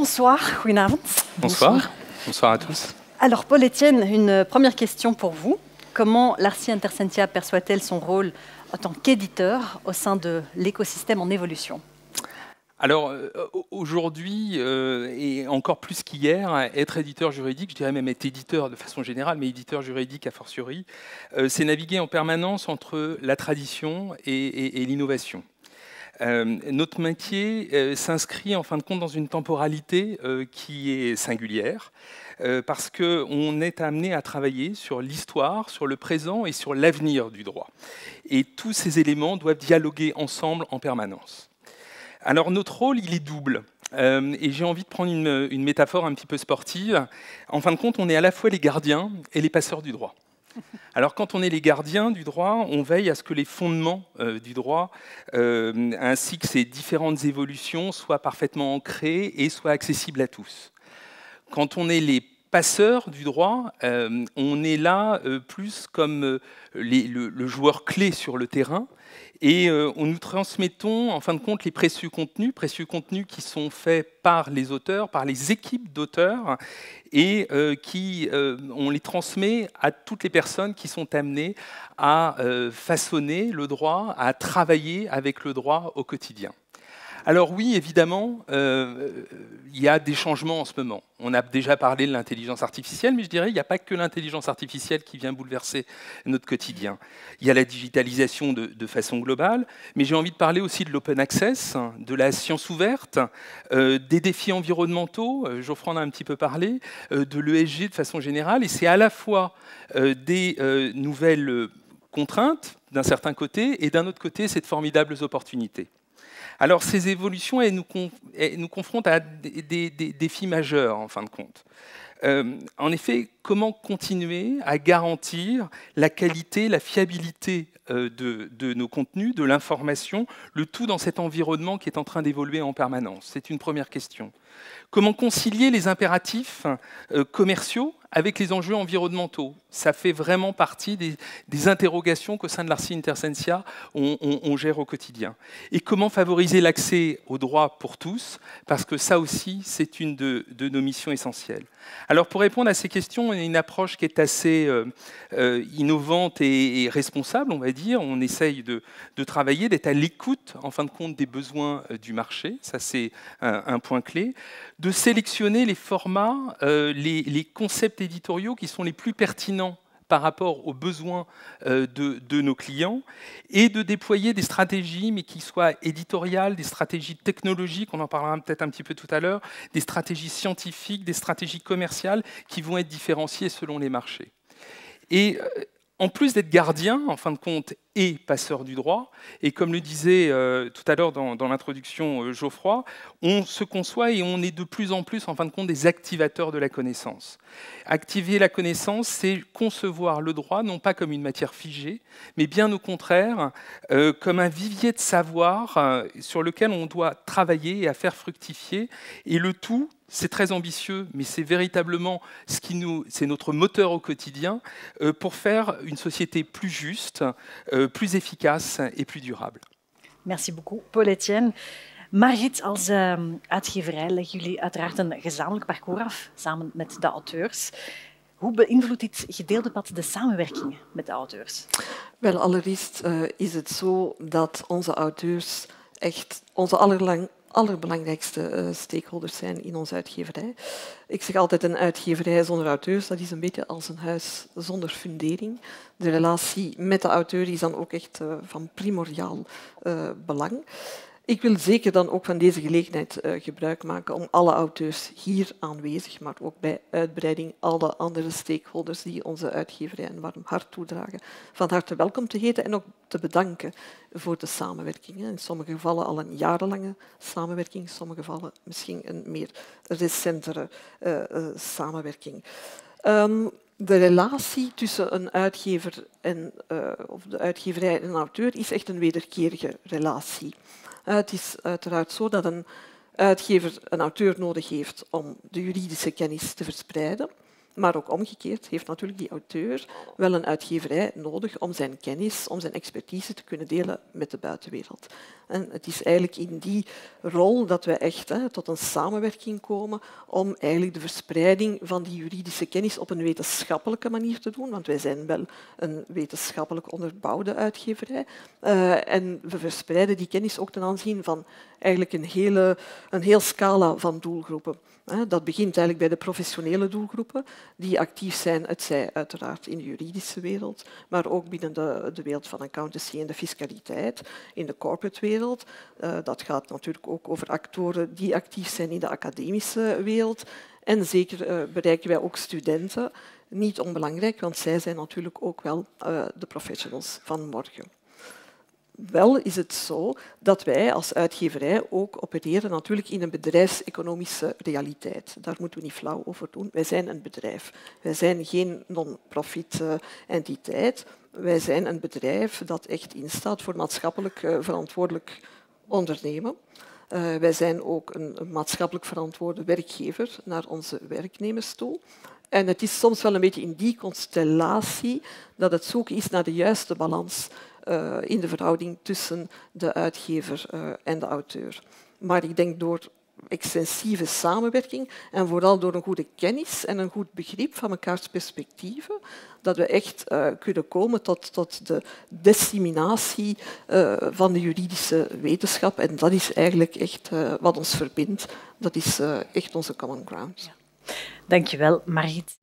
Bonsoir, goedenavond. Bonsoir. Bonsoir à tous. Alors, Paul-Étienne, une première question pour vous. Comment l'Arci Intersentia perçoit-elle son rôle en tant qu'éditeur au sein de l'écosystème en évolution? Alors, aujourd'hui, et encore plus qu'hier, être éditeur juridique, je dirais même être éditeur de façon générale, mais éditeur juridique a fortiori, c'est naviguer en permanence entre la tradition et l'innovation. Notre métier s'inscrit en fin de compte dans une temporalité qui est singulière, parce qu'on est amené à travailler sur l'histoire, sur le présent et sur l'avenir du droit. Et tous ces éléments doivent dialoguer ensemble en permanence. Alors notre rôle, il est double. Et j'ai envie de prendre une métaphore un petit peu sportive. En fin de compte, on est à la fois les gardiens et les passeurs du droit. Alors quand on est les gardiens du droit, on veille à ce que les fondements du droit, ainsi que ses différentes évolutions, soient parfaitement ancrés et soient accessibles à tous. Quand on est les passeurs du droit, on est là plus comme le joueur clé sur le terrain, et nous transmettons en fin de compte les précieux contenus qui sont faits par les auteurs, par les équipes d'auteurs, et on les transmet à toutes les personnes qui sont amenées à façonner le droit, à travailler avec le droit au quotidien. Alors oui, évidemment, il y a des changements en ce moment. On a déjà parlé de l'intelligence artificielle, mais je dirais qu'il n'y a pas que l'intelligence artificielle qui vient bouleverser notre quotidien. Il y a la digitalisation de façon globale, mais j'ai envie de parler aussi de l'open access, de la science ouverte, des défis environnementaux, Geoffroy en a un petit peu parlé, de l'ESG de façon générale, et c'est à la fois des nouvelles contraintes d'un certain côté, et d'un autre côté, c'est de formidables opportunités. Alors ces évolutions, elles nous confrontent à des défis majeurs, en fin de compte. En effet, comment continuer à garantir la qualité, la fiabilité de nos contenus, de l'information, le tout dans cet environnement qui est en train d'évoluer en permanence? C'est une première question. Comment concilier les impératifs commerciaux avec les enjeux environnementaux? Ça fait vraiment partie des interrogations qu'au sein de l'Arci Intersentia, on gère au quotidien. Et comment favoriser l'accès au droit pour tous? Parce que ça aussi, c'est une de nos missions essentielles. Alors pour répondre à ces questions, on a une approche qui est assez innovante et responsable, on va dire. On essaye de travailler, d'être à l'écoute, en fin de compte, des besoins du marché. Ça, c'est un point clé. De sélectionner les formats, les concepts éditoriaux qui sont les plus pertinents par rapport aux besoins de nos clients, et de déployer des stratégies, mais qui soient éditoriales, des stratégies technologiques, on en parlera peut-être un petit peu tout à l'heure, des stratégies scientifiques, des stratégies commerciales qui vont être différenciées selon les marchés. Et en plus d'être gardien, en fin de compte, et passeur du droit, et comme le disait tout à l'heure dans l'introduction Geoffroy, on se conçoit et on est de plus en plus, en fin de compte, des activateurs de la connaissance. Activer la connaissance, c'est concevoir le droit, non pas comme une matière figée, mais bien au contraire, comme un vivier de savoir sur lequel on doit travailler et à faire fructifier, et le tout, c'est très ambitieux, mais c'est véritablement c'est notre moteur au quotidien pour faire une société plus juste, plus efficace et plus durable. Merci beaucoup, Paul-Étienne. Margriet, als uitgeverij leggen jullie uiteraard een gezamenlijk parcours af, samen met de auteurs. Hoe beïnvloedt dit gedeelde pad de samenwerking met de auteurs? Wel, allereerst is het zo dat onze auteurs echt onze allerbelangrijkste stakeholders zijn in onze uitgeverij. Ik zeg altijd, een uitgeverij zonder auteurs, dat is een beetje als een huis zonder fundering. De relatie met de auteur is dan ook echt van primordiaal belang. Ik wil zeker dan ook van deze gelegenheid gebruik maken om alle auteurs hier aanwezig, maar ook bij uitbreiding alle andere stakeholders die onze uitgeverij een warm hart toedragen, van harte welkom te heten en ook te bedanken voor de samenwerking. In sommige gevallen al een jarenlange samenwerking, in sommige gevallen misschien een meer recentere samenwerking. De relatie tussen een uitgever of de uitgeverij en een auteur is echt een wederkerige relatie. Het is uiteraard zo dat een uitgever een auteur nodig heeft om de juridische kennis te verspreiden. Maar ook omgekeerd heeft natuurlijk die auteur wel een uitgeverij nodig om zijn kennis, om zijn expertise te kunnen delen met de buitenwereld. En het is eigenlijk in die rol dat wij echt tot een samenwerking komen om eigenlijk de verspreiding van die juridische kennis op een wetenschappelijke manier te doen, want wij zijn wel een wetenschappelijk onderbouwde uitgeverij. En we verspreiden die kennis ook ten aanzien van eigenlijk een heel scala van doelgroepen. Dat begint eigenlijk bij de professionele doelgroepen, die actief zijn, hetzij uiteraard in de juridische wereld, maar ook binnen de wereld van accountancy en de fiscaliteit, in de corporate wereld. Dat gaat natuurlijk ook over actoren die actief zijn in de academische wereld. En zeker bereiken wij ook studenten, niet onbelangrijk, want zij zijn natuurlijk ook wel de professionals van morgen. Wel is het zo dat wij als uitgeverij ook opereren natuurlijk in een bedrijfseconomische realiteit. Daar moeten we niet flauw over doen. Wij zijn een bedrijf. Wij zijn geen non-profit entiteit. Wij zijn een bedrijf dat echt instaat voor maatschappelijk verantwoordelijk ondernemen. Wij zijn ook een maatschappelijk verantwoorde werkgever naar onze werknemers toe. En het is soms wel een beetje in die constellatie dat het zoeken is naar de juiste balans in de verhouding tussen de uitgever en de auteur. Maar ik denk door extensieve samenwerking en vooral door een goede kennis en een goed begrip van mekaars perspectieven, dat we echt kunnen komen tot de disseminatie van de juridische wetenschap. En dat is eigenlijk echt wat ons verbindt. Dat is echt onze common ground. Ja. Dank je wel, Margriet.